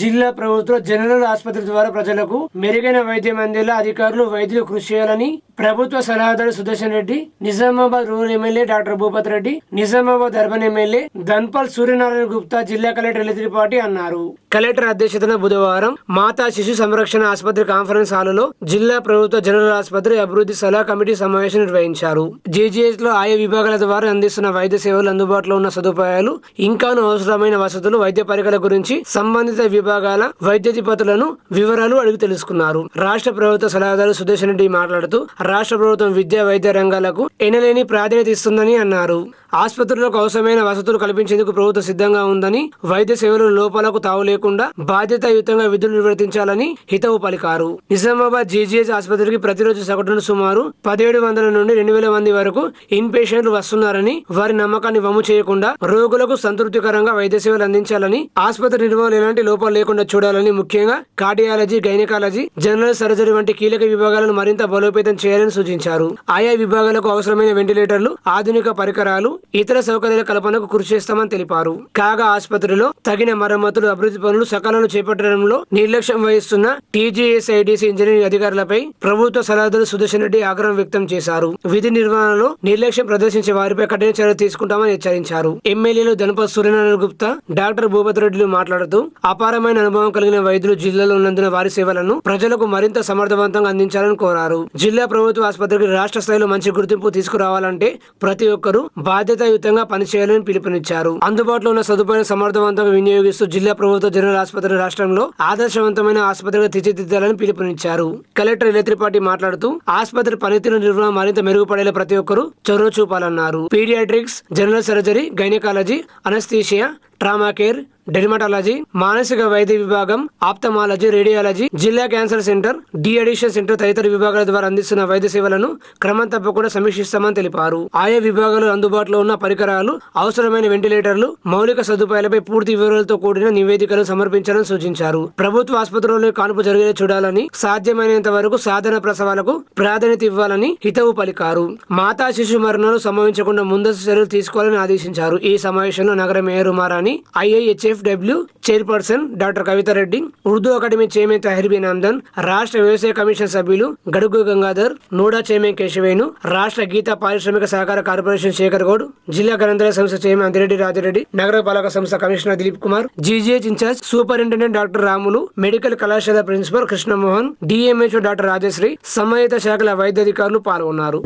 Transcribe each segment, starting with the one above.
జిల్లా ప్రభుత్వ జనరల్ ఆసుపత్రి ద్వారా ప్రజలకు మెరుగైన వైద్యం అందేలా అధికారులు వైద్యులు కృషి చేయాలని ప్రభుత్వ సలహాదారు Sudarshan Reddy, Nizamabad rural MLA doctor Bhupath Reddy, Nizamabad urban MLA Dhanpal Suryanarayana Gupta, జిల్లా కలెక్టర్ ఎలిత్రిపాటి అన్నారు. కలెక్టర్ అధ్యక్షతన బుధవారం మాతా శిశు సంరక్షణ ఆసుపత్రి కాన్ఫరెన్స్ హాలులో జిల్లా ప్రభుత్వ జనరల్ ఆసుపత్రి అభివృద్ధి సలహా కమిటీ సమావేశం నిర్వహించారు. జీజీహెచ్ లో ఆయా విభాగాల ద్వారా అందిస్తున్న వైద్య సేవలు, అందుబాటులో ఉన్న సదుపాయాలు, ఇంకాను అవసరమైన వసతులు, వైద్య పరికరాల గురించి సంబంధిత విభాగాల వైద్యాధిపతులను వివరాలు అడిగి తెలుసుకున్నారు. రాష్ట్ర ప్రభుత్వ సలహాదారు సుదర్శన్ రెడ్డి మాట్లాడుతూ రాష్ట్ర ప్రభుత్వం విద్యా వైద్య రంగాలకు ఎనలేని ప్రాధాన్యత ఇస్తుందని అన్నారు. ఆసుపత్రులకు అవసరమైన వసతులు కల్పించేందుకు ప్రభుత్వం సిద్ధంగా ఉందని, వైద్య సేవలు లోపాలకు తావు లేకుండా బాధ్యతాయుతంగా విధులు నిర్వర్తించాలని హితవు పలికారు. నిజామాబాద్ జీజీహెచ్ ఆసుపత్రికి ప్రతిరోజు సగటున సుమారు 1700 నుండి 2000 మంది వరకు ఇన్ పేషెంట్లు వస్తున్నారని, వారి నమ్మకాన్ని వమ్ము చేయకుండా రోగులకు సంతృప్తికరంగా వైద్య సేవలు అందించాలని, ఆసుపత్రి నిర్వహణలో ఎలాంటి లోపాలు లేకుండా చూడాలని, ముఖ్యంగా కార్డియాలజీ, గైనకాలజీ, జనరల్ సర్జరీ వంటి కీలక విభాగాలను మరింత బలోపేతం చేయాలని సూచించారు. ఆయా విభాగాలకు అవసరమైన వెంటిలేటర్లు, ఆధునిక పరికరాలు, ఇతర సౌకర్యాల కల్పనకు కృషి చేస్తామని తెలిపారు. కాగా ఆసుపత్రిలో తగిన మరమ్మతులు, అభివృద్ధి పనులు సకాలంలో చేపట్టడంలో నిర్లక్ష్యం వహిస్తున్న టీజీఎస్ఐడిసి ఇంజనీరింగ్ అధికారులపై ప్రభుత్వ సలహాదారు సుదర్శన్ రెడ్డి ఆగ్రహం వ్యక్తం చేశారు. విధి నిర్వహణలో నిర్లక్ష్యం ప్రదర్శించే వారిపై కఠిన చర్యలు తీసుకుంటామని హెచ్చరించారు. ఎమ్మెల్యేలు ధన్పాల్ సూర్యనారాయణ గుప్తా, డాక్టర్ భూపత్ రెడ్డిలు మాట్లాడుతూ అపారమైన అనుభవం కలిగిన వైద్యులు జిల్లాలో ఉన్నందున వారి సేవలను ప్రజలకు మరింత సమర్థవంతంగా అందించాలని కోరారు. జిల్లా ప్రభుత్వ ఆసుపత్రికి రాష్ట్ర స్థాయిలో మంచి గుర్తింపు తీసుకురావాలంటే ప్రతి ఒక్కరూ బాధ్యతాయుతంగా పనిచేయాలని పిలుపునిచ్చారు. అందుబాటులో ఉన్న సదుపాయాలను సమర్థవంతంగా వినియోగిస్తూ జిల్లా ప్రభుత్వ జనరల్ ఆసుపత్రి రాష్ట్రంలో ఆదర్శవంతమైన ఆసుపత్రిగా తీర్చిదిద్దాలని పిలుపునిచ్చారు. కలెక్టర్ ఎలిత్రిపాటి మాట్లాడుతూ ఆసుపత్రి పనితీరు నిర్వహణ మరింత మెరుగుపడేలా ప్రతి ఒక్కరూ చొరవ చూపాలన్నారు. Pediatrics, general surgery, gynaecology, anaesthesia, trauma care, dermatology, మానసిక వైద్య విభాగం, ఆప్థమాలజీ, రేడియాలజీ, జిల్లా cancer centre, de addiction centre తదితర విభాగాల ద్వారా అందిస్తున్న వైద్య సేవలను క్రమం తప్పకుండా సమీక్షిస్తామని తెలిపారు. ఆయా విభాగాలు అందుబాటులో ఉన్న పరికరాలు, అవసరమైన వెంటిలేటర్లు, మౌలిక సదుపాయాలపై పూర్తి వివరాలతో కూడిన నివేదికలు సమర్పించాలని సూచించారు. ప్రభుత్వ ఆసుపత్రుల్లో కాన్పు జరిగేలా చూడాలని, సాధ్యమైనంత వరకు సాధన ప్రసవాలకు ప్రాధాన్యత ఇవ్వాలని హితవు పలికారు. మాతా శిశు మరణాలు సంభవించకుండా ముందస్తు చర్యలు తీసుకోవాలని ఆదేశించారు. ఈ సమావేశంలో నగర mayor Umarani, IIHFW chairperson doctor Kavitha Reddy, Urdu academy chairman Tahir Bin Hamdan, రాష్ట్ర వ్యవసాయ కమిషన్ సభ్యులు గడుగు గంగాధర్, నోడా చైర్మన్ కేశవేణు, రాష్ట్ర గీతా పారిశ్రామిక సహకార కార్పొరేషన్ శేఖర్ గౌడ్, జిల్లా గ్రంథాలయ సంస్థ చైర్మన్ అందిరెడ్డి రాజిరెడ్డి, నగరపాలక సంస్థ commissioner Dilip Kumar, GGH in charge superintendent doctor Ramulu, medical కళాశాల principal Krishnamohan, DMHO doctor Rajashree, సంబంధిత శాఖల వైద్యాధికారులు పాల్గొన్నారు.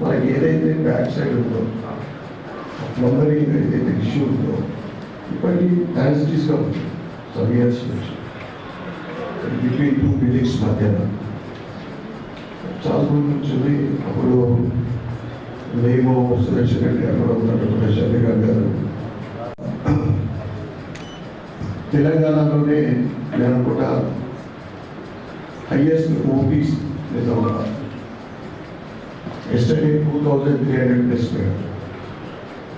మనకి ఏదైతే బ్యాక్ సైడ్ ఉందో, ప్లంబరింగ్ ఏదైతే ఇష్యూ ఉందో, ఇప్పటికీ యాన్సిటీస్గా ఉంది. సర్వియన్స్ బిట్వీన్ 2 బిల్డింగ్స్ మధ్యన చాలా రోజుల నుంచి అప్పుడు మేము సురేష్ రెడ్డి అక్కడ ఉన్నటువంటి చంద్రకాంత్ గారు తెలంగాణలోనే నేను కూడా highest OPs Nizamabad. Yesterday 2,300 plus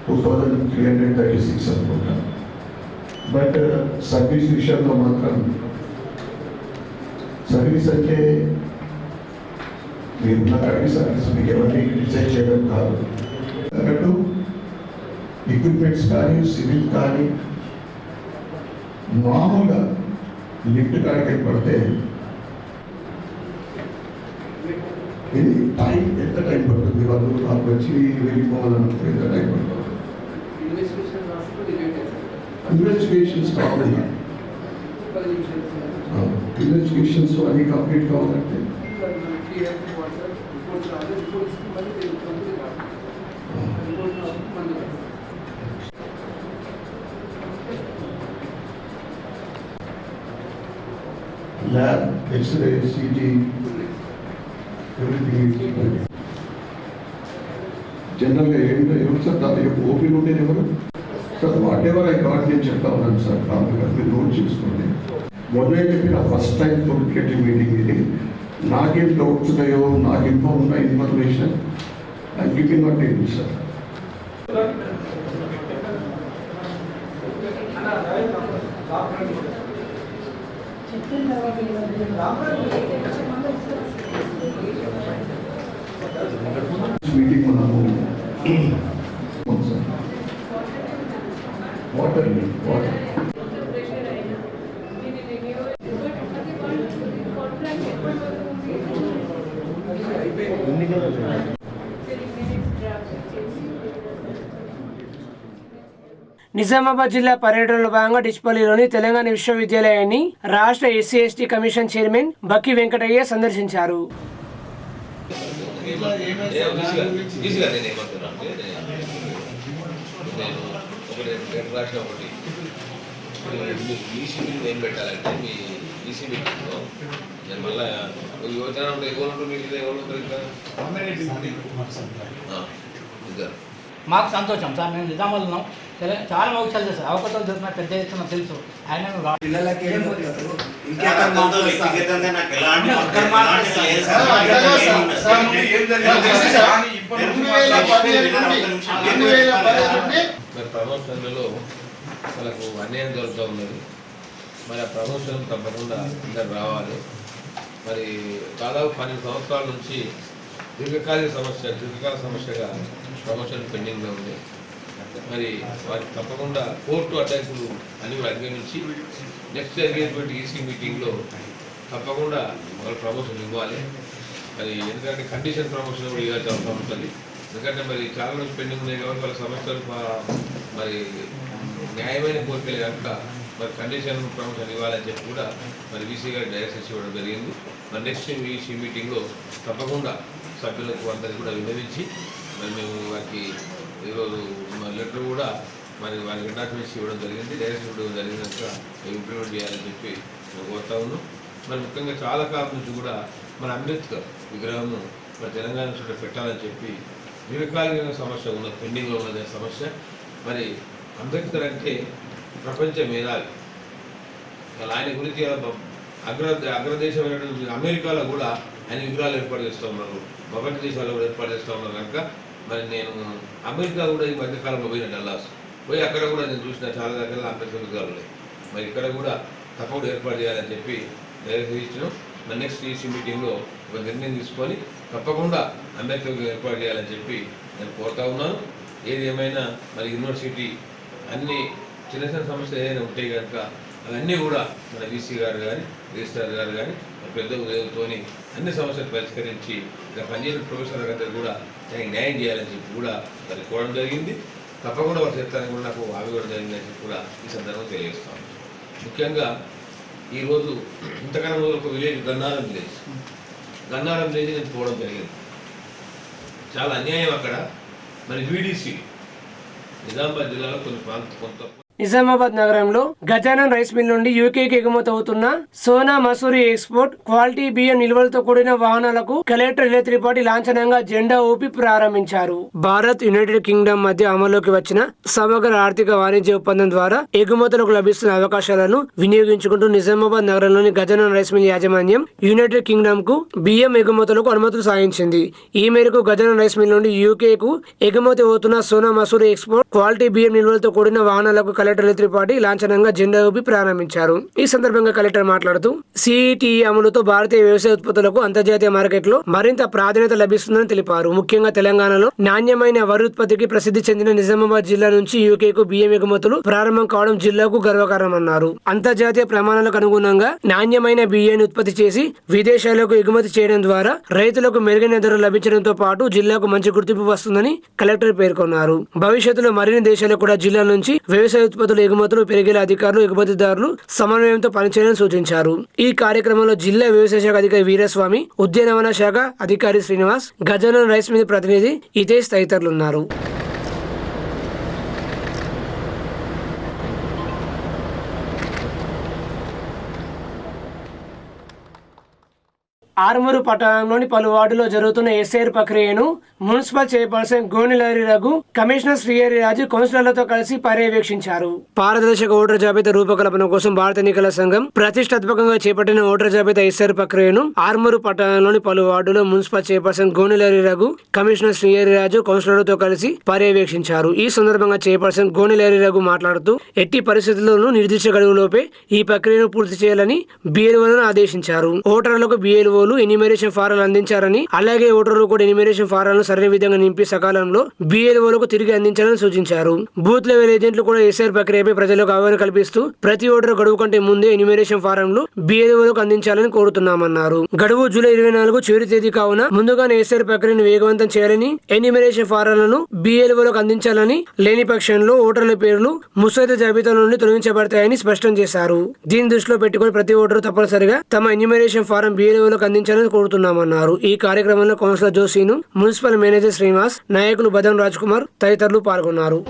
2,336 అనుకుంటా. బట్ సర్వీస్ విషయంలో మాత్రం సర్వీస్ అంటే మీరున్న కాడికి సర్వీస్ మీకు ఎవరిని డిసైడ్ చేయడం కాదు. అన్నట్టు ఎక్విప్మెంట్స్ కానీ, సివిల్ కానీ, మామూలుగా లిఫ్ట్ కాడికి పడితే ఇది టైం ఎంత టైం పడుతుంది? వాళ్ళు నాకు వచ్చి వెళ్ళిపోవాలనుకుంటే ఎంత టైం పడుతుంది? ఇన్వెస్టిగేషన్స్ కావాలి. ఇన్వెస్టిగేషన్స్ అన్ని కంప్లీట్ కావాలంటే ల్యాబ్, ఎక్స్రే, సిటీ, జనరల్గా ఎవరు సార్ దాని యొక్క ఓపీ ఉండేది ఎవరు sir? What ever I got నేను చెప్తా ఉన్నాను సార్. కాంప్లీట్ మీరు నోట్ చేసుకోండి. మొదలై చెప్పిన ఫస్ట్ టైం పబ్లికేటివ్ మీటింగ్ ఇది. నాకేం డౌట్స్ ఉన్నాయో, నాకు ఉన్న information I giving not table sir. Meeting మనము వాటర్ నిజామాబాద్ జిల్లా పర్యటనలో భాగంగా డిచ్పల్లిలోని తెలంగాణ విశ్వవిద్యాలయాన్ని రాష్ట్ర ఎస్సీ ఎస్టీ కమిషన్ చైర్మన్ బక్కి వెంకటయ్య సందర్శించారు. మాకు సంతోషం సార్. మేము నిజామాబాద్ ఉన్నాం. చాలా మోక్షాలు చేస్తారు. అవకాశాలు దొరికిన పెద్ద ఎత్తున తెలుసు. ఆయన ప్రమోషన్లలో వాళ్ళకు అన్యాయం జరుగుతూ ఉన్నది. మరి ఆ ప్రమోషన్ తప్పకుండా అందరు రావాలి. మరి దాదాపు 12 సంవత్సరాల నుంచి దీర్ఘకాల సమస్యగా ప్రమోషన్ పెండింగ్లో ఉంది. మరి వారికి తప్పకుండా కోర్టు అడ్డంకులు అన్ని కూడా అధిగమించి నెక్స్ట్ జరిగేటువంటి ఈసీ మీటింగ్లో తప్పకుండా వాళ్ళు ప్రమోషన్ ఇవ్వాలి. మరి ఎందుకంటే కండిషన్ ప్రమోషన్ కూడా ఇవ్వాల్సిన అవసరం ఉంటుంది. ఎందుకంటే మరి చాలా రోజులు పెండింగ్ ఉన్నాయి కాబట్టి వాళ్ళ సమస్యలు మరి న్యాయమైన కోరికలే కనుక మరి కండిషన్ ప్రమోషన్ ఇవ్వాలని చెప్పి కూడా మరి వీసీ గారి డైరెక్షన్స్ ఇవ్వడం జరిగింది. మరి నెక్స్ట్ ఈసీ మీటింగ్లో తప్పకుండా సభ్యులకు అందరికీ కూడా విన్నవించి మరి మేము వారికి ఈరోజు లెటర్ కూడా మరి వారికి డాక్యుమెంట్స్ ఇవ్వడం జరిగింది. డైరెక్షన్ ఇవ్వడం జరిగినాక ఇంప్లిమెంట్ చేయాలని చెప్పి మేము కోరుతా ఉన్నాం. మరి ముఖ్యంగా చాలా కాలం నుంచి కూడా మన అంబేద్కర్ విగ్రహము మరి తెలంగాణ చుట్టూ పెట్టాలని చెప్పి దీర్ఘకాలిక సమస్య ఉన్న పెండింగ్లో ఉన్నది సమస్య. మరి అంబేద్కర్ అంటే ప్రపంచ మేధావి. ఆయన గురించి అగ్రదేశమైనటువంటి అమెరికాలో కూడా ఆయన విగ్రహాలు ఏర్పాటు చేస్తూ ఉన్నారు. ప్రపంచ దేశాల్లో కూడా ఏర్పాటు చేస్తూ ఉన్నారు కనుక మరి నేను అమెరికా కూడా ఈ మధ్యకాలంలో పోయిన డల్లాస్ పోయి అక్కడ కూడా నేను చూసిన చాలా దగ్గర అంబేద్కర్ విగ్రహాలు ఉన్నాయి. మరి ఇక్కడ కూడా తప్పకుండా ఏర్పాటు చేయాలని చెప్పి డైరెక్ట్ ఇచ్చినాం. మరి నెక్స్ట్ ఈసీ మీటింగ్లో ఒక నిర్ణయం తీసుకొని తప్పకుండా అంబేద్కర్ ఏర్పాటు చేయాలని చెప్పి నేను కోరుతా ఉన్నాను. ఏది ఏమైనా మరి యూనివర్సిటీ అన్ని చిన్న చిన్న సమస్యలు ఏదైనా ఉంటాయి కనుక అవన్నీ కూడా మన వీసీ గారు కానీ రిజిస్ట్రార్ గారు కానీ పెద్ద ఉదయంతోని అన్ని సమస్యలు పరిష్కరించి ఇలా పనిచేసిన ప్రొఫెసర్ గారి కూడా న్యాయం చేయాలని చెప్పి కూడా మరి కోవడం జరిగింది. తప్పకుండా వారు చెప్తానికి కూడా నాకు హామీ కూడా జరిగిందని చెప్పి కూడా ఈ సందర్భంగా తెలియజేస్తాను. ముఖ్యంగా ఈరోజు ఇంతకన్నా రోజు ఒక విలేజ్ గన్నారం విలేజ్ నేను పోవడం జరిగింది. చాలా అన్యాయం అక్కడ. మరి వీడీసీ నిజామాబాద్ జిల్లాలో కొంత నిజామాబాద్ నగరంలో గజానన్ రైస్ మిల్ నుండి యూకేకి ఎగుమతి అవుతున్న సోనా మసూరి ఎక్స్పోర్ట్ క్వాలిటీ బియ్యం నిల్వలతో కూడిన వాహనాలకు కలెక్టర్ ఇల త్రిపాఠి లాంఛనంగా జెండా ఊపి ప్రారంభించారు. భారత్ యునైటెడ్ కింగ్డమ్ మధ్య అమల్లోకి వచ్చిన సమగ్ర ఆర్థిక వాణిజ్య ఒప్పందం ద్వారా ఎగుమతులకు లభిస్తున్న అవకాశాలను వినియోగించుకుంటూ నిజామాబాద్ నగరంలోని గజానన్ రైస్ మిల్ యాజమాన్యం యునైటెడ్ కింగ్డమ్ కు బియ్యం ఎగుమతులకు అనుమతులు సాధించింది. ఈ మేరకు గజానన్ రైస్ మిల్ నుండి యూకేకు ఎగుమతి అవుతున్న సోనా మసూరి ఎక్స్పోర్ట్ క్వాలిటీ బియ్యం నిల్వలతో కూడిన వాహనాలకు కలెక్టర్ ఇల త్రిపాఠి లాంఛనంగా జెండా ఊపి ప్రారంభించారు. ఈ సందర్భంగా కలెక్టర్ మాట్లాడుతూ సిఈటి అమలుతో భారతీయ వ్యవసాయ ఉత్పత్తులకు అంతర్జాతీయ మార్కెట్లో మరింత ప్రాధాన్యత లభిస్తుందని తెలిపారు. ముఖ్యంగా తెలంగాణలో నాణ్యమైన వరి ఉత్పత్తికి ప్రసిద్ధి చెందిన నిజామాబాద్ జిల్లా నుంచి యూకేకు బియ్యం ఎగుమతులు ప్రారంభం కావడం జిల్లాకు గర్వకారణమన్నారు. అంతర్జాతీయ ప్రమాణాలకు అనుగుణంగా నాణ్యమైన బియ్యాన్ని ఉత్పత్తి చేసి విదేశాలకు ఎగుమతి చేయడం ద్వారా రైతులకు మెరుగైన ధరలు లభించడంతో పాటు జిల్లాకు మంచి గుర్తింపు వస్తుందని కలెక్టర్ పేర్కొన్నారు. భవిష్యత్తులో మరిన్ని దేశాలకు కూడా జిల్లా నుంచి వ్యవసాయ ఉత్పత్తుల ఎగుమతులు పెరిగేలా అధికారులు ఎగుమతిదారులు సమన్వయంతో పనిచేయాలని సూచించారు. ఈ కార్యక్రమంలో జిల్లా వ్యవసాయ శాఖ అధికారి వీరస్వామి, ఉద్యానవన శాఖ అధికారి శ్రీనివాస్, గజానన్ రైస్ మిల్ ప్రతినిధి హితేష్ తదితరులున్నారు. ఆర్మూరు పట్టణంలోని పలు వార్డులో జరుగుతున్న ఎస్ఐఆర్ ప్రక్రియను municipal chairperson Gonelari Raghu, commissioner Srihari Raju కౌన్సిలర్లతో కలిసి పర్యవేక్షించారు. పారదర్శక ఓటర్ జాబితా రూపకల్పన కోసం భారత ఎన్నికల సంఘం ప్రతిష్టాత్మకంగా చేపట్టిన ఓటర్ జాబితా ఎస్ఐఆర్ ప్రక్రియను ఆర్మూరు పట్టణంలోని పలు వార్డులో municipal chairperson Gonelari Raghu, commissioner Srihari Raju కౌన్సిలర్లతో కలిసి పర్యవేక్షించారు. ఈ సందర్భంగా చైర్పర్సన్ గోనెలరి రఘు మాట్లాడుతూ ఎట్టి పరిస్థితుల్లోనూ నిర్దిష్ట గడువులోపే ఈ ప్రక్రియను పూర్తి చేయాలని బిఎల్ఓలను ఆదేశించారు. ఓటర్లకు బిఎల్ఓ బిఎల్ఓలు ఎన్యూమరేషన్ ఫారాలు అందించారని, అలాగే ఓటర్లు కూడా ఎన్యూమరేషన్ ఫారాలను సరైన విధంగా నింపి సకాలంలో బిఎల్ఓలకు తిరిగి అందించాలని సూచించారు. బూత్ లెవెల్ ఏజెంట్లు కూడా ఎస్ఆర్ ప్రక్రియపై ప్రజలకు అవగాహన కల్పిస్తూ ప్రతి ఓటర్ గడువు కంటే ముందే ఎన్యూమరేషన్ ఫారంలు బిఎల్ఓలకు అందించాలని కోరుతున్నామన్నారు. గడువు జూలై 24 చివరి తేదీ కావున ముందుగానే ఎస్ఆర్ ప్రక్రియను వేగవంతం చేయాలని, ఎన్యూమరేషన్ ఫారాలను బిఎల్ఓలకు అందించాలని, లేని పక్షంలో ఓటర్ల పేర్లు ముసాయిదా జాబితా నుండి తొలగించబడతాయని స్పష్టం చేశారు. దీన్ని దృష్టిలో పెట్టుకుని ప్రతి ఓటరు తప్పనిసరిగా తమ ఎన్యూమరేషన్ ఫారం బిఎల్ఓలకు అందించాలని కోరుతున్నామన్నారు. ఈ కార్యక్రమంలో కౌన్సిలర్ జోసీను, మున్సిపల్ మేనేజర్ శ్రీనివాస్, నాయకులు బదం రాజ్ కుమార్ తదితరులు పాల్గొన్నారు.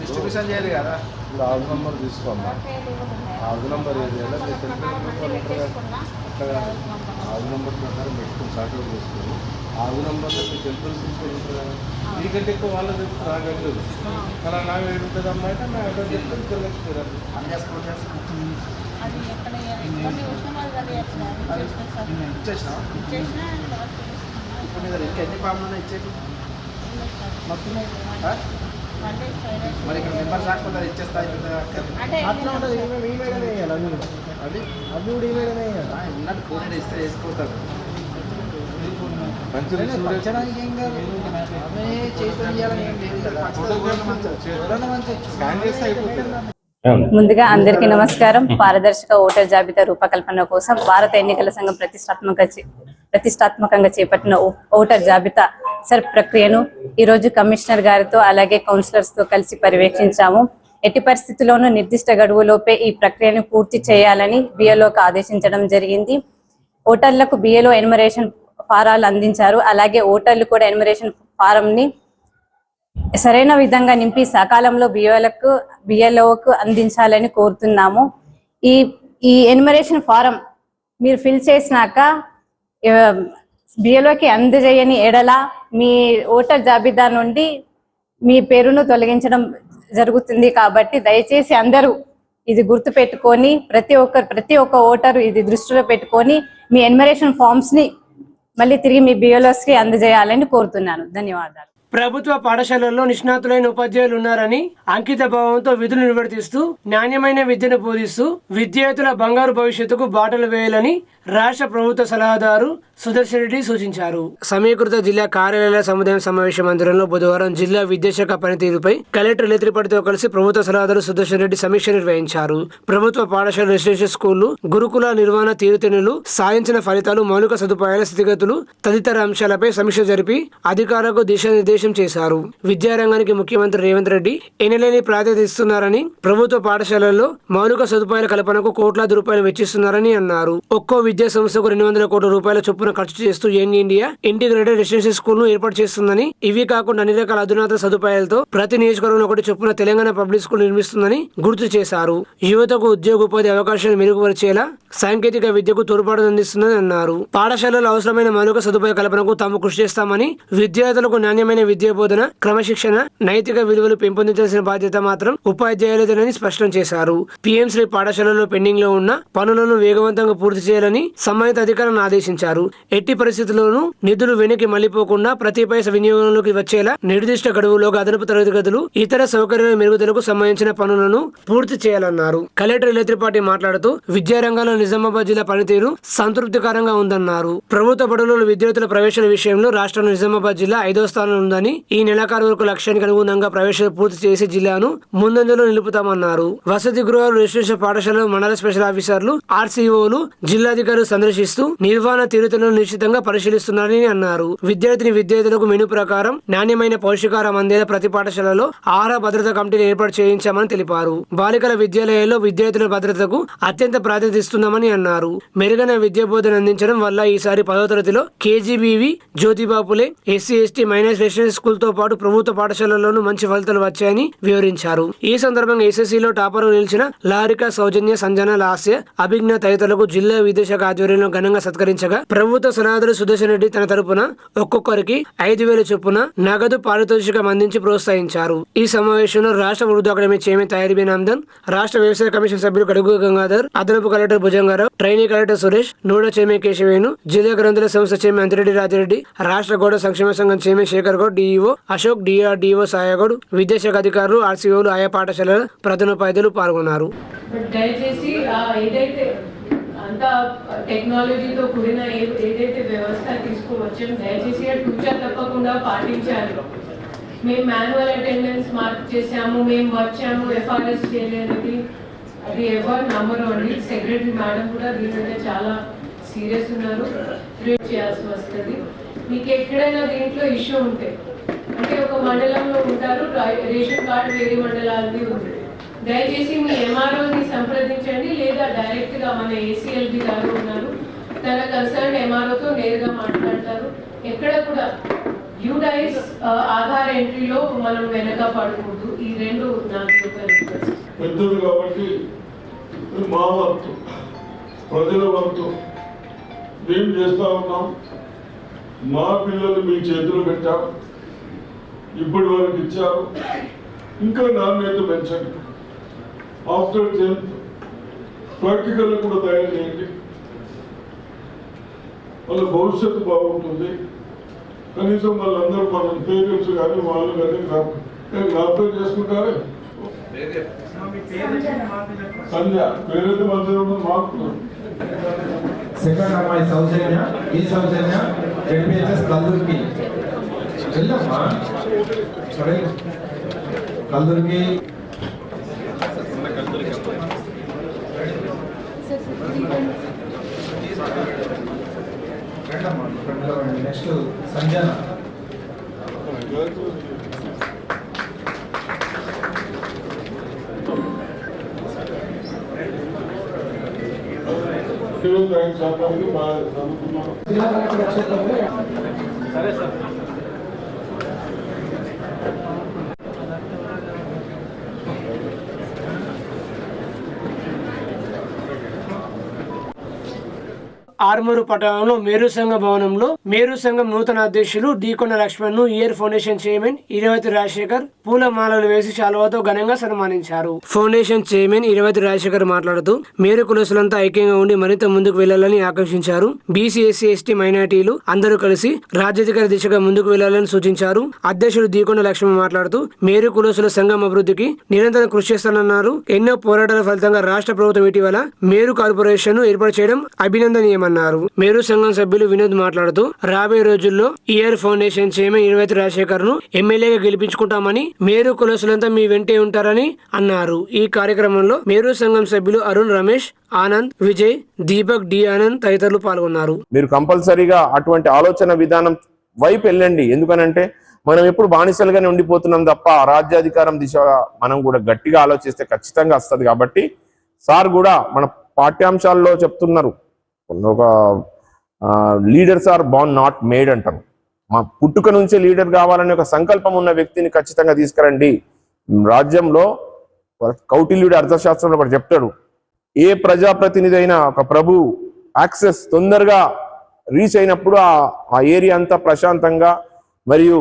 డిస్ట్రిబ్యూషన్ చేయాలి కదా. ఇప్పుడు ఆరు నంబర్ తీసుకోమ్మా. ఆరు నంబర్ ఏరియాలో మీరు ఆరు నంబర్ ప్రకారం పెట్టుకుని సార్ట్అవుట్ చేసుకొని ఆరు నంబర్లో మీరు టెంపుల్ తీసుకొని ఉంటారు కదా. మీకంటే ఎక్కువ వాళ్ళ చెప్తే రాగలేదు. అలా నాకు ఏడుంటుంది అమ్మా అంటే నా అడ్రస్ చెప్తే తెలియకపోయారు. ఎన్ని ఫామ్లు ఇచ్చేది మరి ఇక్కడ మెంబర్స్ రాకపోతే ఇచ్చేస్తా అట్లా ఉంటుంది. ఈమెయిల్ వేయాలి అది అది కూడా ఈమెయిల్ వేయాలి. ఉన్నట్టు ఫోన్ ఇస్తే వేసుకోతారు. పంచడానికి ఏం కాదు. ఆమె చేయాలని ఏం లేదు కదా. స్కాన్ చేస్తే అయిపోతుంది. ముందుగా అందరికీ నమస్కారం. పారదర్శక ఓటర్ జాబితా రూపకల్పన కోసం భారత ఎన్నికల సంఘం ప్రతిష్టాత్మకంగా చేపట్టిన ఓటర్ జాబితా సర్ ప్రక్రియను ఈరోజు కమిషనర్ గారితో అలాగే కౌన్సిలర్స్ తో కలిసి పర్యవేక్షించాము. ఎట్టి పరిస్థితుల్లోనూ నిర్దిష్ట గడువులోపే ఈ ప్రక్రియను పూర్తి చేయాలని బిఎల్ఓకి ఆదేశించడం జరిగింది. ఓటర్లకు బిఎల్ఓ ఎన్యుమరేషన్ ఫారాలు అందించారు. అలాగే ఓటర్లు కూడా ఎన్యుమరేషన్ ఫారంని సరైన విధంగా నింపి సకాలంలో బిఎల్ఓకు అందించాలని కోరుతున్నాము. ఈ ఎన్యుమరేషన్ ఫారం మీరు ఫిల్ చేసినాక బిఎల్ఓకి అందజేయని ఎడల మీ ఓటర్ జాబితా నుండి మీ పేరును తొలగించడం జరుగుతుంది. కాబట్టి దయచేసి అందరూ ఇది గుర్తు పెట్టుకొని ప్రతి ఒక్క ఓటరు ఇది దృష్టిలో పెట్టుకొని మీ ఎన్యుమరేషన్ ఫామ్స్ ని మళ్ళీ తిరిగి మీ బిఎల్ఓస్ కి అందజేయాలని కోరుతున్నాను. ధన్యవాదాలు. ప్రభుత్వ పాఠశాలల్లో నిష్ణాతులైన ఉపాధ్యాయులు ఉన్నారని, అంకిత భావంతో విధులు నిర్వర్తిస్తూ నాణ్యమైన విద్యను బోధిస్తూ విద్యార్థుల బంగారు భవిష్యత్తుకు బాటలు వేయాలని రాష్ట్ర ప్రభుత్వ సలహాదారు సుదర్శన్ రెడ్డి సూచించారు. సమీకృత జిల్లా కార్యాలయ సముదాయం సమావేశ మందిరంలో బుధవారం జిల్లా విద్యాశాఖ పనితీరుపై కలెక్టర్ లేత్రిపాటితో కలిసి ప్రభుత్వ సలహాదారు సుదర్శన్ రెడ్డి సమీక్ష నిర్వహించారు. ప్రభుత్వ పాఠశాల రెసిడెన్షియల్ స్కూళ్లు, గురుకుల నిర్వహణ తీరుతెన్నులు, సాధించిన ఫలితాలు, మౌలిక సదుపాయాల స్థితిగతులు తదితర అంశాలపై సమీక్ష జరిపి అధికారులకు దిశానిర్దేశం చేశారు. విద్యారంగానికి ముఖ్యమంత్రి రేవంత్ రెడ్డి ఎనలేని ప్రాధాన్యత ఇస్తున్నారని, ప్రభుత్వ పాఠశాలల్లో మౌలిక సదుపాయాల కల్పనకు కోట్లాది రూపాయలు వెచ్చిస్తున్నారని అన్నారు. ఒక్కో విద్యా సంస్థకు 200 కోట్ల రూపాయల చొప్పున ఖర్చు చేస్తూ young India integrated residential school ను ఏర్పాటు చేస్తుందని, ఇవి కాకుండా అన్ని రకాల అధునాతన సదుపాయాలతో ప్రతి నియోజకవర్గంలో ఒకటి చొప్పున తెలంగాణ పబ్లిక్ స్కూల్ నిర్మిస్తుందని గుర్తు చేశారు. యువతకు ఉద్యోగోపాధి అవకాశాలు మెరుగుపరిచేలా సాంకేతిక విద్యకు తోడ్పాటు అందిస్తుందని అన్నారు. పాఠశాలలో అవసరమైన మౌలిక సదుపాయ కల్పనకు తాము కృషి చేస్తామని, విద్యార్థులకు నాణ్యమైన విద్యా బోధన, క్రమశిక్షణ, నైతిక విలువలు పెంపొందించాల్సిన బాధ్యత మాత్రం ఉపాధ్యాయులదేనని స్పష్టం చేశారు. పిఎంశ్రీ పాఠశాలలో పెండింగ్ లో ఉన్న పనులను వేగవంతంగా పూర్తి చేయాలని సంబంధిత అధికారులను ఆదేశించారు. ఎట్టి పరిస్థితుల్లోనూ నిధులు వెనక్కి మళ్లిపోకుండా ప్రతి పైసా వినియోగంలోకి వచ్చేలా నిర్దిష్ట గడువులోగా అదనపు తరగతి గదులు, ఇతర సౌకర్యాల మెరుగుదలకు సంబంధించిన పనులను పూర్తి చేయాలన్నారు. కలెక్టర్ లేత్రిపాటి మాట్లాడుతూ విద్యారంగంలో నిజామాబాద్ జిల్లా పనితీరు సంతృప్తికరంగా ఉందన్నారు. ప్రభుత్వ బడులలో విద్యార్థుల ప్రవేశాల విషయంలో రాష్ట్రంలో నిజామాబాద్ జిల్లా 5వ స్థానంలో ఉందని, ఈ నెలాఖరు వరకు లక్ష్యానికి అనుగుణంగా ప్రవేశాలు పూర్తి చేసి జిల్లాను ముందంజలో నిలుపుతామన్నారు. వసతి గృహాలు, రెసిడెన్షియల్ పాఠశాలలు, మండల స్పెషల్ ఆఫీసర్లు, ఆర్సీఓలు, జిల్లాధికారులు సందర్శిస్తూ నిర్వహణ తీరుతెన్నులను నిశ్చితంగా పరిశీలిస్తున్నారని అన్నారు. విద్యార్థులకు మెను ప్రకారం నాణ్యమైన పౌష్టికాహారం అందేలా ప్రతి పాఠశాలలో ఆహార భద్రతా కమిటీలు ఏర్పాటు చేయించామని తెలిపారు. బాలికల విద్యాలయాల్లో విద్యార్థుల భద్రతకు అత్యంత ప్రాధాన్యత ఇస్తున్నామని అన్నారు. మెరుగైన విద్యా బోధన అందించడం వల్ల ఈసారి 10వ తరగతిలో KGBV, Jyotiba Phule, SC ST minority residential residential school తో పాటు ప్రభుత్వ పాఠశాలల్లోనూ మంచి ఫలితాలు వచ్చాయని వివరించారు. ఈ సందర్భంగా ఎస్ఎస్సీలో టాపర్ నిలిచిన లారిక, సౌజన్య, సంజన, లాస్య, అభిజ్ఞ తదితరులకు జిల్లా విద్యాశాఖ ఆధ్వర్యంలో ఘనంగా సత్కరించగా ప్రభుత్వ సలహాదారు సుదర్శన్ రెడ్డి తన తరపున ఒక్కొక్కరికి 5,000 చొప్పున నగదు పారితోషికం అందించి ప్రోత్సహించారు. ఈ సమావేశంలో రాష్ట్ర ఉర్దూ అకాడమీ చైర్మన్ తయారీబీన్ అమ్దన్, రాష్ట్ర వ్యవసాయ కమిషన్ సభ్యులు గడుగు గంగాధర్, అదనపు collector Bhujangarao, trainee collector Suresh, నూడ చైర్మన్ కేశవేణు, జిల్లా గ్రంథాలయ సంస్థ చైర్మన్ అంతిరెడ్డి రాజిరెడ్డి, రాష్ట్ర గౌడ సంక్షేమ సంఘం chairman Shekhar Goud, DEO Ashok, DRDO Sayagoud, విద్యాశాఖ అధికారులు, ఆర్సీఓలు, ఆయా పాఠశాలల ప్రధానోపాధ్యాయులు పాల్గొన్నారు. దయచేసి ఏదైతే అంతా టెక్నాలజీతో కూడిన ఏదైతే వ్యవస్థ తీసుకువచ్చాం దయచేసి టూచా తప్పకుండా పాటించాలి. మేము మాన్యువల్ అటెండెన్స్ మార్క్ చేసాము, మేము వచ్చాము, ఎఫ్ఆర్ఎస్ చేయలేదని అది ఎవరు నమ్మరు అండి. సెక్రటరీ మేడం కూడా దీని మీద చాలా సీరియస్ ఉన్నారు. రేట్ చేయాల్సి వస్తుంది. మీకు ఎక్కడైనా దీంట్లో ఇష్యూ ఉంటే అంటే ఒక మండలంలో ఉంటారు, రేషన్ కార్డు వేరే మండలాలది ఉంది, దయచేసి మీ ఎంఆర్ఓని సంప్రదించండి, లేదా డైరెక్ట్గా మన ఏసీఎల్బి గారు ఉన్నారు, తన కన్సర్న్ ఎంఆర్ఓతో నేరుగా మాట్లాడతారు. ఎక్కడ కూడా యూడైస్ ఆధార్ ఎంట్రీలో మనం వెనక పడకూడదు. ఈ రెండు నాకు ఒక రిక్వెస్ట్. పెద్దది కాబట్టి మా వంతు, ప్రజల వంతు మేము చేస్తూ ఉన్నాం. మా పిల్లలు మీ చేతులు పెట్టాం, ఇప్పటి వరకు ఇచ్చారు, ఇంకా నాణ్యత పెంచండి. ఆఫ్టర్ 10th ప్రాక్టికల్ కూడా తయారు చేయండి. వాళ్ళ భవిష్యత్తు బాగుంటుంది. కనీసం వాళ్ళందరూ మన పేరెంట్స్ కానీ వాళ్ళు కానీ జ్ఞాపకం చేసుకుంటారే. సంధ్య పేరైతే మంచిగా మాకు సెకండ్ అమ్మాయి సౌజన్య, ఈ సౌజన్య జెడ్పీహెచ్ఎస్ కల్దుర్కి వెళ్ళమ్మా, కల్దుర్కి నెక్స్ట్ సంజన, సరే సార్. ఆర్మూరు పట్టణంలో మేరు సంఘ భవనంలో మేరు సంఘం నూతన అధ్యక్షులు డీకొండ లక్ష్మణ్ ను ఇయర్ ఫౌండేషన్ చైర్మన్ ఇరవతి రాజశేఖర్ పూలమాలలు వేసి శాలువాతో ఘనంగా సన్మానించారు. ఫౌండేషన్ చైర్మన్ ఇరవతి రాజశేఖర్ మాట్లాడుతూ మేరు కులసులంతా ఐక్యంగా ఉండి మరింత ముందుకు వెళ్లాలని ఆకాంక్షించారు. బీసీ, ఎస్సీ, ఎస్టీ, మైనార్టీలు అందరూ కలిసి రాజ్యాధికార దిశగా ముందుకు వెళ్లాలని సూచించారు. అధ్యక్షుడు డీకొండ లక్ష్మణ్ మాట్లాడుతూ మేరు కులసుల సంఘం అభివృద్ధికి నిరంతరం కృషి చేస్తానన్నారు. ఎన్నో పోరాటాల ఫలితంగా రాష్ట్ర ప్రభుత్వం ఇటీవల మేరు కార్పొరేషన్ ఏర్పాటు చేయడం అభినందనీయమన్నారు. మేరు సంఘం సభ్యులు వినోద్ మాట్లాడుతూ రాబోయే రోజుల్లో ఇయర్ ఫౌండేషన్ చైర్మన్ ఇరవతి రాజశేఖర్ ను ఎమ్మెల్యేగా గెలిపించుకుంటామని, మేరు కులసులంతా మీ వెంటే ఉంటారని అన్నారు. ఈ కార్యక్రమంలో మేరు సంఘం సభ్యులు అరుణ్, రమేష్, ఆనంద్, విజయ్, దీపక్, డి ఆనంద్ తదితరులు పాల్గొన్నారు. మీరు కంపల్సరీగా అటువంటి ఆలోచన విధానం వైపు వెళ్ళండి. ఎందుకనంటే మనం ఎప్పుడు బానిసలుగానే ఉండిపోతున్నాం తప్ప రాజ్యాధికారం దిశగా మనం కూడా గట్టిగా ఆలోచిస్తే ఖచ్చితంగా వస్తుంది. కాబట్టి సార్ కూడా మన పాఠ్యాంశాల్లో చెప్తున్నారు, ఒక leaders are born not made అంటారు. మా పుట్టుక నుంచే లీడర్ కావాలనే ఒక సంకల్పం ఉన్న వ్యక్తిని ఖచ్చితంగా తీసుకురండి. రాజ్యంలో కౌటిల్యుడి అర్థశాస్త్రంలో ఒకటి చెప్తాడు, ఏ ప్రజాప్రతినిధి అయినా ఒక ప్రభు యాక్సెస్ తొందరగా రీచ్ అయినప్పుడు ఆ ఏరియా అంతా ప్రశాంతంగా మరియు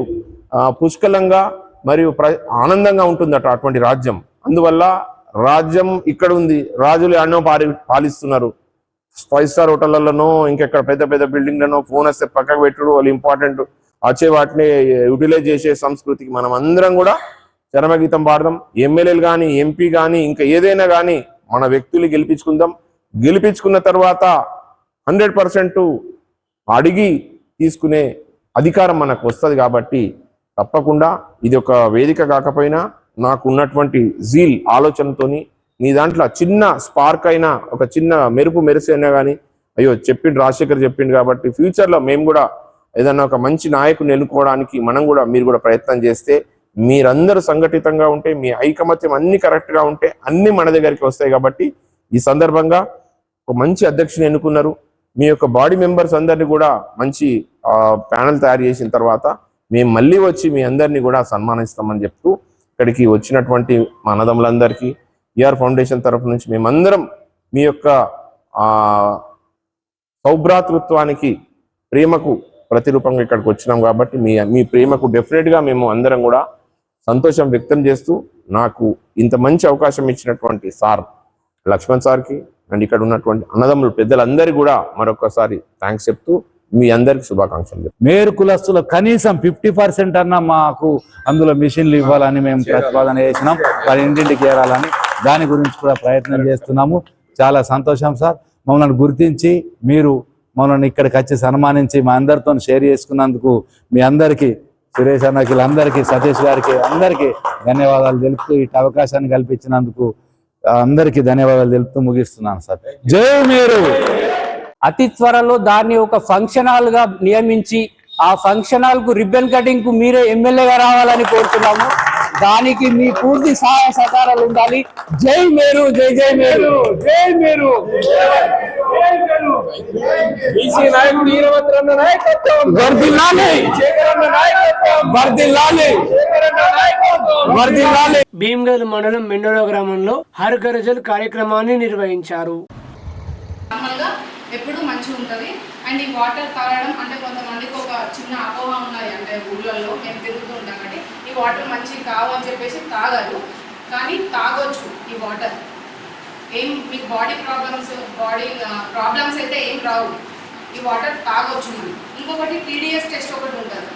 పుష్కలంగా మరియు ఆనందంగా ఉంటుందట అటువంటి రాజ్యం. అందువల్ల రాజ్యం ఇక్కడ ఉంది, రాజులు ఎన్నో పాలిస్తున్నారు. 5 స్టార్ హోటళ్లలోనో ఇంకెక్కడ పెద్ద పెద్ద బిల్డింగ్లను ఫోన్ వస్తే పక్కకు పెట్టుడు, వాళ్ళు ఇంపార్టెంట్ వచ్చే వాటిని యూటిలైజ్ చేసే సంస్కృతికి మనం అందరం కూడా చరమగీతం పాడదాం. ఎమ్మెల్యేలు కానీ, ఎంపీ కానీ, ఇంకా ఏదైనా కానీ మన వ్యక్తులు గెలిపించుకుందాం. గెలిపించుకున్న తర్వాత 100% అడిగి తీసుకునే అధికారం మనకు వస్తుంది. కాబట్టి తప్పకుండా ఇది ఒక వేదిక కాకపోయినా నాకు ఉన్నటువంటి జీల్ ఆలోచనతోని మీ దాంట్లో చిన్న స్పార్క్ అయినా, ఒక చిన్న మెరుపు మెరిసైనా కానీ అయ్యో చెప్పిండు రాజశేఖర్ చెప్పిండు కాబట్టి ఫ్యూచర్లో మేము కూడా ఏదన్నా ఒక మంచి నాయకుని ఎన్నుకోవడానికి మీరు కూడా ప్రయత్నం చేస్తే, మీరందరూ సంఘటితంగా ఉంటే, మీ ఐకమత్యం అన్ని కరెక్ట్గా ఉంటే అన్ని మన దగ్గరికి వస్తాయి. కాబట్టి ఈ సందర్భంగా ఒక మంచి అధ్యక్షుని ఎన్నుకున్నారు. మీ యొక్క బాడీ మెంబర్స్ అందరినీ కూడా మంచి ప్యానెల్ తయారు చేసిన తర్వాత మేము మళ్ళీ వచ్చి మీ అందరినీ కూడా సన్మానిస్తామని చెప్తూ ఇక్కడికి వచ్చినటువంటి మా అన్నదమ్ములందరికీ ఈఆర్ ఫౌండేషన్ తరఫు నుంచి మేమందరం మీ యొక్క సౌభ్రాతృత్వానికి ప్రేమకు ప్రతిరూపంగా ఇక్కడికి వచ్చినాం కాబట్టి మీ ప్రేమకు డెఫినెట్గా మేము అందరం కూడా సంతోషం వ్యక్తం చేస్తూ నాకు ఇంత మంచి అవకాశం ఇచ్చినటువంటి సార్ లక్ష్మణ్ సార్కి అండ్ ఇక్కడ ఉన్నటువంటి అన్నదమ్ములు పెద్దలందరికీ కూడా మరొకసారి థ్యాంక్స్ చెప్తూ మీ అందరికి శుభాకాంక్షలు. మేరు కులస్తులు కనీసం 50% అన్నా మాకు అందులో మిషన్లు ఇవ్వాలని మేము ప్రతిపాదన చేసినాం, వారి ఇంటింటికి చేరాలని. దాని గురించి కూడా ప్రయత్నం చేస్తున్నాము. చాలా సంతోషం సార్, మమ్మల్ని గుర్తించి మీరు మమ్మల్ని ఇక్కడికి వచ్చి సన్మానించి మా అందరితో షేర్ చేసుకున్నందుకు మీ అందరికీ, సురేష్ అన్నకి, వీళ్ళందరికీ, సతీష్ గారికి అందరికీ ధన్యవాదాలు తెలుపుతూ ఇటు అవకాశాన్ని కల్పించినందుకు అందరికీ ధన్యవాదాలు తెలుపుతూ ముగిస్తున్నాను సార్. జై మేరు. అతి త్వరలో దాన్ని ఒక ఫంక్షన్ హాల్ గా నియమించి ఆ ఫంక్షన్ హాల్ కు రిబ్బన్ కటింగ్ కు మీరే ఎమ్మెల్యేగా రావాలని కోరుతున్నాము. దానికి మీ పూర్తి సహాయ సహకారాలు ఉండాలి. జై మేరు, జై జై మేరు, జై మేరు. బీసీ నాయకుడు ఈరవత్రన్న నాయకత్వం వర్ధిల్లాలి, శేఖరన్న నాయకత్వం వర్ధిల్లాలి, శేఖరన్న నాయకత్వం వర్ధిల్లాలి. భీమ్గల్ మండలం మెండోరా గ్రామంలో హర్ ఘర్ జల్ కార్యక్రమాన్ని నిర్వహించారు. ఎప్పుడు మంచిగా ఉంటుంది. అండ్ ఈ వాటర్ తాగడం అంటే కొంతమందికి ఒక చిన్న అపోహ ఉన్నది, అంటే ఊళ్ళల్లో మేము తిరుగుతూ ఉంటాం కాబట్టి ఈ వాటర్ మంచిది కావు అని చెప్పేసి తాగరు, కానీ తాగొచ్చు. ఈ వాటర్ ఏం మీకు బాడీ ప్రాబ్లమ్స్ అయితే ఏం రావు. ఈ వాటర్ తాగొచ్చు మనం. ఇంకొకటి TDS టెస్ట్ ఒకటి ఉంటుంది.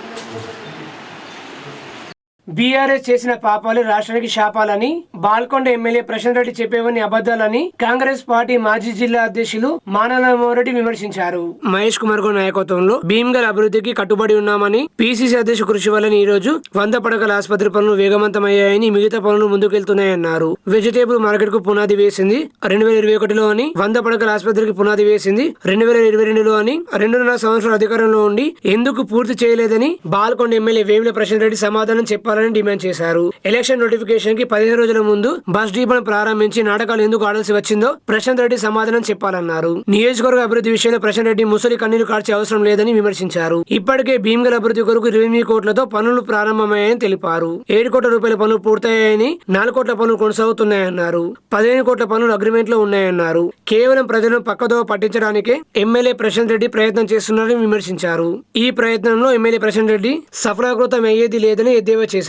బీఆర్ఎస్ చేసిన పాపాలు రాష్ట్రానికి శాపాలని బాల్కొండ ఎమ్మెల్యే ప్రశాంత్ రెడ్డి చెప్పేవని అబద్ధాలని కాంగ్రెస్ పార్టీ మాజీ జిల్లా అధ్యక్షులు మానవరెడ్డి విమర్శించారు. మహేష్ కుమార్ గౌడ్ నాయకత్వంలో భీమ్గల్ అభివృద్ధికి కట్టుబడి ఉన్నామని, PCC అధ్యక్షుడు కృషి వల్లని ఈ రోజు 100 పడకల ఆసుపత్రి పనులు వేగవంతమయ్యాయని, మిగతా పనులు ముందుకెళ్తున్నాయన్నారు. వెజిటేబుల్ మార్కెట్ కు పునాది వేసింది 2021లో అని, 100 పడకల ఆసుపత్రికి పునాది వేసింది 2022లో అని, 2.5 సంవత్సరాల అధికారంలో ఉండి ఎందుకు పూర్తి చేయలేదని బాల్కొండ ఎమ్మెల్యే వేముల ప్రశాంత్ రెడ్డి సమాధానం చెప్పారు డిమాండ్ చేశారు. ఎలక్షన్ నోటిఫికేషన్ కి 15 రోజుల ముందు బస్ డిపోను ప్రారంభించి నాటకాలు ఎందుకు ఆడాల్సి వచ్చిందో ప్రశాంత్ రెడ్డి సమాధానం చెప్పాలన్నారు. నియోజకవర్గ అభివృద్ధి విషయంలో ప్రశాంత్ రెడ్డి ముసలి కన్నీరు కార్చే అవసరం లేదని విమర్శించారు. ఇప్పటికే భీమ్గల్ అభివృద్ధి కొరకు 20 కోట్లతో పనులు ప్రారంభమయ్యాయని తెలిపారు. 7 కోట్ల రూపాయల పనులు పూర్తయ్యాయని, 4 కోట్ల పనులు కొనసాగుతున్నాయన్నారు. 15 కోట్ల పనులు అగ్రిమెంట్ లో ఉన్నాయన్నారు. కేవలం ప్రజలను పక్కదోవ పట్టించడానికే ఎమ్మెల్యే ప్రశాంత్ రెడ్డి ప్రయత్నం చేస్తున్నారని విమర్శించారు. ఈ ప్రయత్నంలో ఎమ్మెల్యే ప్రశాంత్ రెడ్డి సఫలీకృతం అయ్యేది లేదని ఎద్దేవా చేశారు.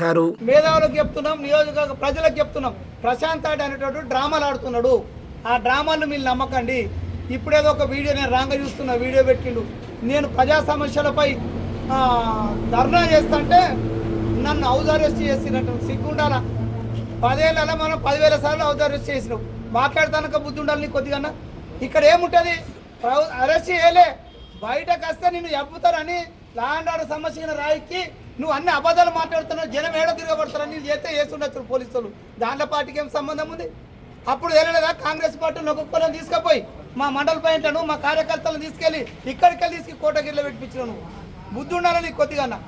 మేధావులకు చెప్తున్నాం, నియోజకవర్గ ప్రజలకు చెప్తున్నాం, ప్రశాంత్ రెడ్డి అనేటటువంటి డ్రామాలు ఆడుతున్నాడు. ఆ డ్రామాలను మీరు నమ్మకండి. ఇప్పుడేదో ఒక వీడియో నేను రాంగ చూస్తున్నా, వీడియో పెట్టిండు. నేను ప్రజా సమస్యలపై ధర్నా చేస్తుంటే నన్ను హౌస్ అరెస్ట్ చేసినట్టు సిగ్గుండాల. 10 ఏళ్ళ మనం 10,000 సార్లు హౌస్ అరెస్ట్ చేసినాం. మాట్లాడతానక బుద్ధి ఉండాలి కొద్దిగా. ఇక్కడ ఏముంటుంది, అరెస్ట్ చేయలే, బయటకు వస్తే నిన్ను చెప్పుతారని లా అండ్ ఆర్డర్ సమస్య రాయికి నువ్వు అన్ని అబద్ధాలు మాట్లాడుతున్నావు. జనం ఏడ తిరగబడతారని నేను చేస్తే చేస్తుండొచ్చు పోలీసులు. దాంట్లో పార్టీకి ఏం సంబంధం ఉంది? అప్పుడు తెలియలేదా కాంగ్రెస్ పార్టీని ఒక్కొక్కరిని తీసుకుపోయి మా మండల పాయింట్లను, మా కార్యకర్తలను తీసుకెళ్ళి ఇక్కడికెళ్ళి తీసుకు కోటగిరిలో పెట్టించినావు. నువ్వు బుద్ధి ఉండాలని కొద్దిగా.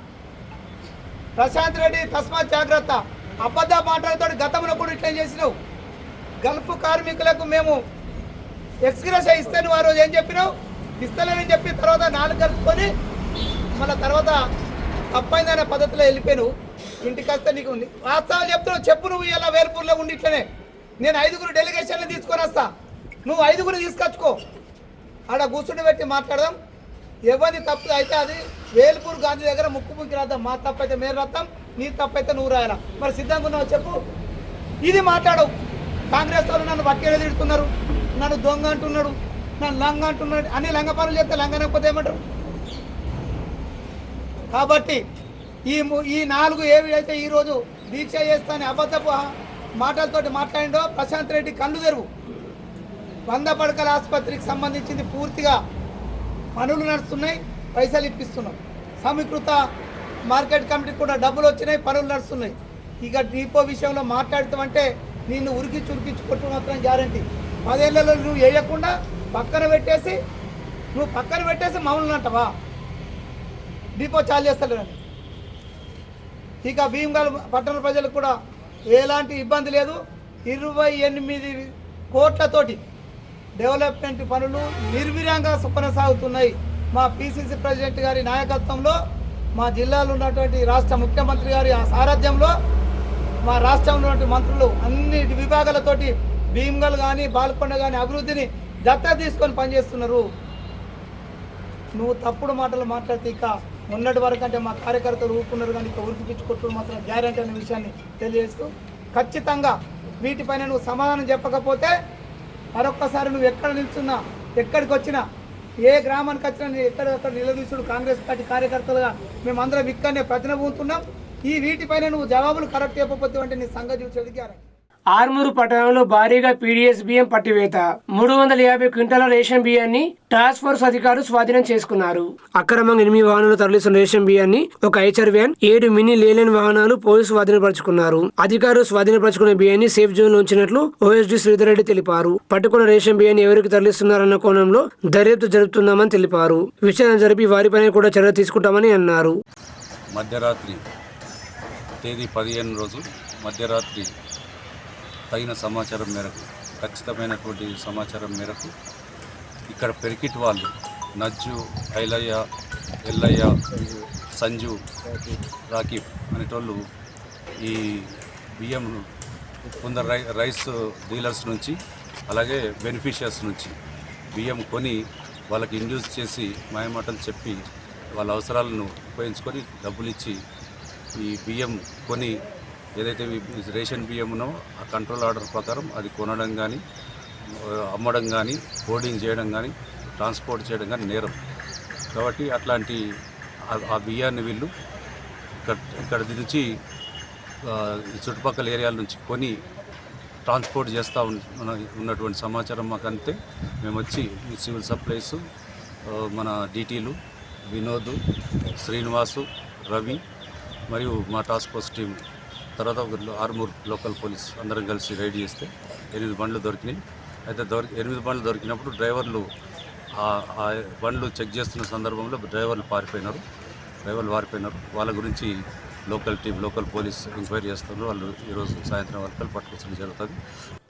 ప్రశాంత్ రెడ్డి తస్మాత్ జాగ్రత్త. అబద్ధ మాట్లాడుతాడు. గతంలో కూడా ఇట్లా చేసినావు. గల్ఫ్ కార్మికులకు మేము ఎక్స్గ్రెస్ ఇస్తే నువ్వు ఆ రోజు ఏం చెప్పినావు? ఇస్తలేనని చెప్పి తర్వాత 4 కలుపుకొని మళ్ళీ తర్వాత తప్పైందనే పద్ధతిలో వెళ్ళిపోయాను. ఇంటికి వస్తే నీకు ఉంది వాస్తవాలు చెప్తున్నావు. చెప్పు. నువ్వు ఇలా వేల్పూర్లో ఉండి ఇట్లనే నేను 5 డెలిగేషన్లు తీసుకొని వస్తా, నువ్వు 5 తీసుకొచ్చుకో. ఆడ కూర్చుని పెట్టి మాట్లాడదాం. ఎవరిని తప్పు అయితే అది వేల్పూర్ గాంధీ దగ్గర ముక్కు రాద్దాం. మా తప్పు అయితే మీరు రాద్దాం, నీ తప్పు అయితే నువ్వు రాయాలా. మరి సిద్ధంగా ఉన్నావు చెప్పు. ఇది మాట్లాడవు. కాంగ్రెస్ వాళ్ళు నన్ను బట్టేలా తిడుతున్నారు, నన్ను దొంగ అంటున్నాడు, నన్ను లంగ అంటున్నాడు. అన్ని లంగ పనులు చేస్తే లంగనకపోతే ఏమంటారు? కాబట్టి ఈ 4 ఏవి అయితే ఈరోజు దీక్ష చేస్తానని అబద్ధపు మాటలతోటి మాట్లాడిండో ప్రశాంత్ రెడ్డి కళ్ళు తెరువు. 100 పడకల ఆసుపత్రికి సంబంధించింది పూర్తిగా పనులు నడుస్తున్నాయి, పైసలు ఇప్పిస్తున్నాం. సమీకృత మార్కెట్ కమిటీకి కూడా డబ్బులు వచ్చినాయి, పనులు నడుస్తున్నాయి. ఇక డిపో విషయంలో మాట్లాడుతామంటే నిన్ను ఉరికించి కొట్టు మాత్రం గ్యారంటీ. 10 ఏళ్లలో నువ్వు వేయకుండా పక్కన పెట్టేసి మమ్మల్ని అంటావా? డిపో చాలు చేస్తలేదని. ఇక భీమ్గల్ పట్టణ ప్రజలకు కూడా ఎలాంటి ఇబ్బంది లేదు. 28 కోట్లతోటి డెవలప్మెంట్ పనులు నిర్విర్యంగా కొనసాగుతున్నాయి. మా PCC ప్రెసిడెంట్ గారి నాయకత్వంలో మా జిల్లాలో ఉన్నటువంటి రాష్ట్ర ముఖ్యమంత్రి గారి సారథ్యంలో మా రాష్ట్రంలో ఉన్నటువంటి మంత్రులు అన్ని విభాగాలతోటి భీమ్గల్ కానీ బాల్కొండ కానీ అభివృద్ధిని దత్తత తీసుకొని పనిచేస్తున్నారు. నువ్వు తప్పుడు మాటలు మాట్లాడితే ఇక మొన్నటి వరకు అంటే మా కార్యకర్తలు ఊరుకున్నారు కానీ ఇక ఉరికిపించుకుంటూ మాత్రం గ్యారంటీ అనే విషయాన్ని తెలియజేస్తూ ఖచ్చితంగా వీటిపైన నువ్వు సమాధానం చెప్పకపోతే మరొక్కసారి నువ్వు ఎక్కడ నిల్చున్నా ఎక్కడికి వచ్చినా ఏ గ్రామానికి వచ్చినా నేను ఎక్కడెక్కడ నిలదీసుడు కాంగ్రెస్ పార్టీ కార్యకర్తలుగా మేమందరం ఇక్కడనే ప్రతినబూతున్నాం. ఈ వీటిపైన నువ్వు జవాబులు కరెక్ట్ చెప్పకపోతే అంటే నీ సంగతి చూసేది గ్యారంటీ. ఆర్మూరు పట్టణంలో భారీగా పీడీఎస్ బియ్యం పట్టివేత 350 క్వింటాల రేషన్ బియ్యాన్ని టాస్క్ ఫోర్స్ అధికారులు స్వాధీనం చేసుకున్నారు. అక్రమంగా 8 వాహనాలు తరలిస్తున్న రేషన్ బియ్యాన్ని ఒక ఐచర్ వ్యాన్ 7 మినీ లేలేని వాహనాలు పోలీసు స్వాధీనపరుచుకున్నారు. అధికారులు స్వాధీనపరుచుకున్న బియ్యాన్ని సేఫ్ జోన్ లో ఉంచినట్లు ఓఎస్డీ శ్రీధర్ రెడ్డి తెలిపారు. పట్టుకున్న రేషన్ బియ్యాన్ని ఎవరికి తరలిస్తున్నారన్న కోణంలో దర్యాప్తు జరుపుతున్నామని తెలిపారు. విచారణ జరిపి వారిపైన కూడా చర్య తీసుకుంటామని అన్నారు. మధ్యరాత్రి తేదీ 15 రోజు మధ్యరాత్రి తగిన సమాచారం మేరకు ఖచ్చితమైనటువంటి సమాచారం మేరకు ఇక్కడ పెరికిట్ వాళ్ళు నజ్జు ఐలయ్య ఎల్లయ్య సంజు రాకీబ్ అనేటోళ్ళు ఈ బియ్యం కొందరు రైస్ డీలర్స్ నుంచి అలాగే బెనిఫిషియర్స్ నుంచి బియ్యం కొని వాళ్ళకి ఇండ్యూస్ చేసి మాయమాటలు చెప్పి వాళ్ళ అవసరాలను ఉపయోగించుకొని డబ్బులు ఇచ్చి ఈ బియ్యం కొని ఏదైతే రేషన్ బియ్యం ఉన్నో ఆ కంట్రోల్ ఆర్డర్ ప్రకారం అది కొనడం కానీ అమ్మడం కానీ హోర్డింగ్ చేయడం కానీ ట్రాన్స్పోర్ట్ చేయడం కానీ నేరం. కాబట్టి అట్లాంటి ఆ బియ్యాన్ని వీళ్ళు ఇక్కడ నుంచి చుట్టుపక్కల ఏరియాల నుంచి కొని ట్రాన్స్పోర్ట్ చేస్తూ ఉన్నటువంటి సమాచారం మాకు అంతే. మేము వచ్చి సివిల్ సప్లైస్ మన డీటీలు వినోద్ శ్రీనివాసు రవి మరియు మా టాస్క్ ఫోర్స్ టీం తర్వాత ఆర్మూర్ లోకల్ పోలీస్ అందరం కలిసి రైడ్ చేస్తే 8 బండ్లు దొరికినాయి. అయితే 8 బండ్లు దొరికినప్పుడు డ్రైవర్లు ఆ బండ్లు చెక్ చేస్తున్న సందర్భంలో డ్రైవర్లు పారిపోయినారు. వాళ్ళ గురించి local team local police enquiry చేస్తున్నారు. వాళ్ళు ఈరోజు సాయంత్రం వరకు పట్టుకోవడం జరుగుతుంది.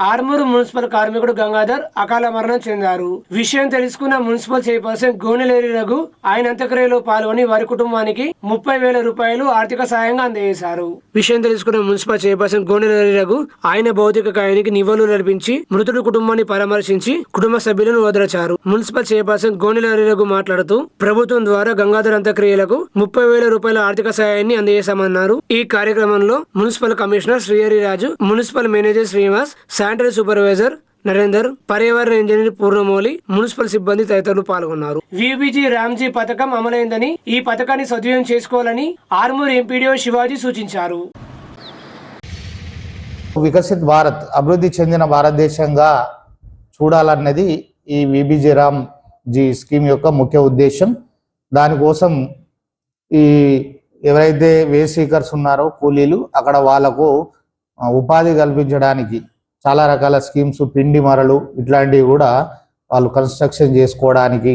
ఆర్మూరు మున్సిపల్ కార్మికుడు గంగాధర్ అకాల మరణం చెందారు. విషయం తెలుసుకున్న మున్సిపల్ చైర్పర్సన్ గోనెలేరి రఘు ఆయన అంత్యక్రియలో పాల్గొని వారి కుటుంబానికి 30,000 రూపాయలు ఆర్థిక సాయంగా అందజేశారు. విషయం తెలుసుకున్న మున్సిపల్ చైర్పర్సన్ గోనెలేరి రఘు ఆయన భౌతిక కాయానికి నివాళులు అర్పించి మృతుడి కుటుంబాన్ని పరామర్శించి కుటుంబ సభ్యులను ఓదార్చారు. మున్సిపల్ చైర్పర్సన్ గోనెలేరి రఘు మాట్లాడుతూ ప్రభుత్వం ద్వారా గంగాధర్ అంత్యక్రియలకు 30,000 రూపాయల ఆర్థిక సాయాన్ని అందజేశామన్నారు. ఈ కార్యక్రమంలో municipal commissioner Srihari Raju, municipal manager Srinivas, sanitary supervisor Narender, పర్యావరణ ఇంజనీర్ పూర్ణమౌళి, మున్సిపల్ సిబ్బంది తదితరులు పాల్గొన్నారు. విబిజీ రామ్జీ పథకం అమలైందని ఈ పథకాన్ని సద్వినియోగం చేసుకోవాలని ఆర్మూర్ ఎంపీడీఓ శివాజీ సూచించారు. వికసిత్ భారత్ అభివృద్ధి చెందిన భారతదేశంగా చూడాలన్నది ఈ విబిజీ రామ్జీ స్కీమ్ యొక్క ముఖ్య ఉద్దేశం. దానికోసం ఈ ఎవరైతే వేజ్ సీకర్స్ ఉన్నారో కూలీలు అక్కడ వాళ్లకు ఉపాధి కల్పించడానికి చాలా రకాల స్కీమ్స్, పిండి మరలు ఇట్లాంటివి కూడా వాళ్ళు కన్స్ట్రక్షన్ చేసుకోవడానికి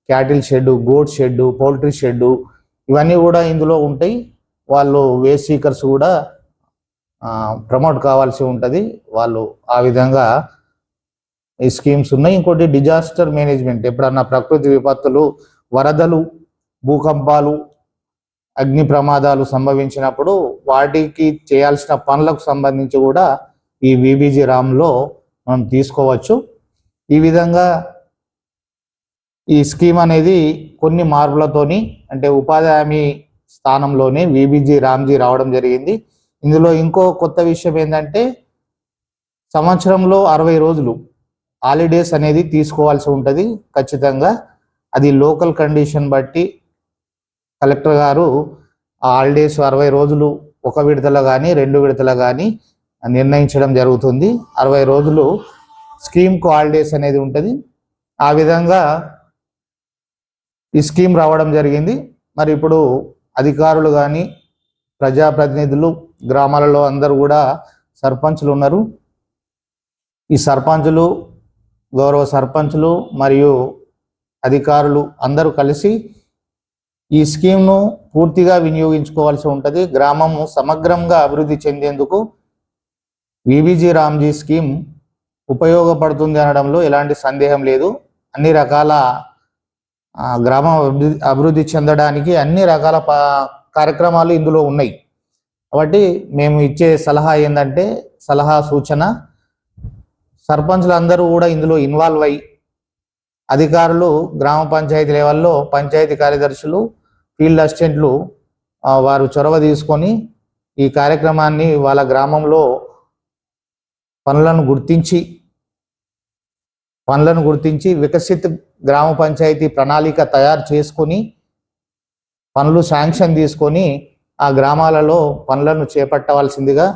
cattle shed, goat shed, poultry shed ఇవన్నీ కూడా ఇందులో ఉంటాయి. వాళ్ళు వేజ్ సీకర్స్ కూడా ప్రమోట్ కావాల్సి ఉంటుంది. వాళ్ళు ఆ విధంగా ఈ స్కీమ్స్ ఉన్నాయి. ఇంకోటి డిజాస్టర్ మేనేజ్మెంట్, ఎప్పుడన్నా ప్రకృతి విపత్తులు, వరదలు, భూకంపాలు, అగ్ని ప్రమాదాలు సంభవించినప్పుడు వాటికి చేయాల్సిన పనులకు సంబంధించి కూడా ఈ విబిజీ రామ్లో మనం తీసుకోవచ్చు. ఈ విధంగా ఈ స్కీమ్ అనేది కొన్ని మార్పులతోని అంటే ఉపాధి హామీ స్థానంలోనే విబిజీ రామ్జీ రావడం జరిగింది. ఇందులో ఇంకో కొత్త విషయం ఏంటంటే సంవత్సరంలో 60 రోజులు హాలిడేస్ అనేది తీసుకోవాల్సి ఉంటుంది ఖచ్చితంగా. అది లోకల్ కండిషన్ బట్టి కలెక్టర్ గారు ఆ హాలిడేస్ 60 రోజులు ఒక విడతలో కానీ 2 విడతలో కానీ నిర్ణయించడం జరుగుతుంది. 60 రోజులు స్కీమ్కు హాలిడేస్ అనేది ఉంటుంది. ఆ విధంగా ఈ స్కీమ్ రావడం జరిగింది. మరి ఇప్పుడు అధికారులు కానీ ప్రజాప్రతినిధులు గ్రామాలలో అందరూ కూడా సర్పంచులు ఉన్నారు. ఈ సర్పంచులు, గౌరవ సర్పంచులు మరియు అధికారులు అందరూ కలిసి ఈ స్కీమ్ను పూర్తిగా వినియోగించుకోవాల్సి ఉంటుంది. గ్రామము సమగ్రంగా అభివృద్ధి చెందేందుకు విబిజీ రామ్జీ స్కీమ్ ఉపయోగపడుతుంది అనడంలో ఎలాంటి సందేహం లేదు. అన్ని రకాల గ్రామం అభివృద్ధి చెందడానికి అన్ని రకాల కార్యక్రమాలు ఇందులో ఉన్నాయి. కాబట్టి మేము ఇచ్చే సలహా ఏంటంటే, సలహా సూచన, సర్పంచ్లు అందరూ కూడా ఇందులో ఇన్వాల్వ్ అయ్యి, అధికారులు గ్రామ పంచాయతీ లెవెల్లో పంచాయతీ కార్యదర్శులు, ఫీల్డ్ అసిస్టెంట్లు వారు చొరవ తీసుకొని ఈ కార్యక్రమాన్ని వాళ్ళ గ్రామంలో పనులను గుర్తించి వికసిత్ గ్రామ పంచాయతీ ప్రణాళిక తయారు చేసుకొని పనులు శాంక్షన్ తీసుకొని ఆ గ్రామాలలో పనులను చేపట్టవలసిందిగా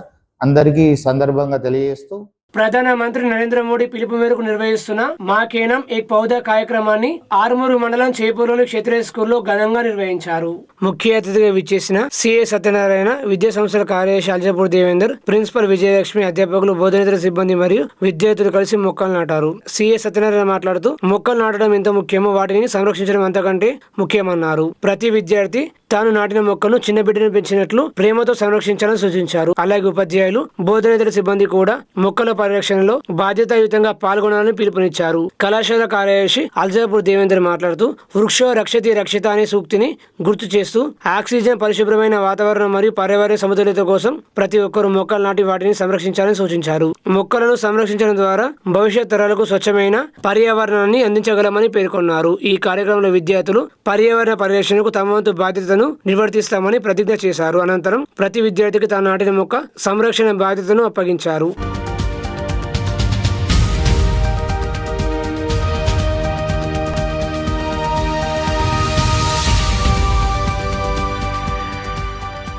అందరికీ ఈ సందర్భంగా తెలియజేస్తూ, ప్రధానమంత్రి నరేంద్ర మోడీ పిలుపు మేరకు నిర్వహిస్తున్న మా కేనం ఏక్ పౌదా కార్యక్రమాన్ని ఆరుమూరు మండలం చేపూరులోని క్షత్రియ స్కూల్లో ఘనంగా నిర్వహించారు. ముఖ్య అతిథిగా విచ్చేసిన సిఏ సత్యనారాయణ, విద్యా సంస్థల కార్యదర్శి అల్జాపూర్ దేవేందర్, ప్రిన్సిపల్ విజయలక్ష్మి, అధ్యాపకులు, బోధనేతర సిబ్బంది మరియు విద్యార్థులు కలిసి మొక్కలు నాటారు. సిఏ సత్యనారాయణ మాట్లాడుతూ, మొక్కలు నాటడం ఎంత ముఖ్యమో వాటిని సంరక్షించడం అంతకంటే ముఖ్యమన్నారు. ప్రతి విద్యార్థి తాను నాటిన మొక్కను చిన్న బిడ్డను పెంచినట్లు ప్రేమతో సంరక్షించాలని సూచించారు. అలాగే ఉపాధ్యాయులు, బోధనేతర సిబ్బంది కూడా మొక్కల పరిరక్షణలో బాధ్యతాయుతంగా పాల్గొనాలని పిలుపునిచ్చారు. కళాశాల కార్యదర్శి అల్జాపూర్ దేవేందర్ మాట్లాడుతూ, వృక్షో రక్షతి రక్షిత అనే సూక్తిని గుర్తు చేస్తూ, ఆక్సిజన్, పరిశుభ్రమైన వాతావరణం మరియు పర్యావరణ సమతుల్యత కోసం ప్రతి ఒక్కరూ మొక్కలు నాటి వాటిని సంరక్షించాలని సూచించారు. మొక్కలను సంరక్షించడం ద్వారా భవిష్యత్ తరాలకు స్వచ్ఛమైన పర్యావరణాన్ని అందించగలమని పేర్కొన్నారు. ఈ కార్యక్రమంలో విద్యార్థులు పర్యావరణ పరిరక్షణకు తమ వంతు బాధ్యతను నిర్వర్తిస్తామని ప్రతిజ్ఞ చేశారు. అనంతరం ప్రతి విద్యార్థికి తాను నాటిన మొక్క సంరక్షణ బాధ్యతను అప్పగించారు.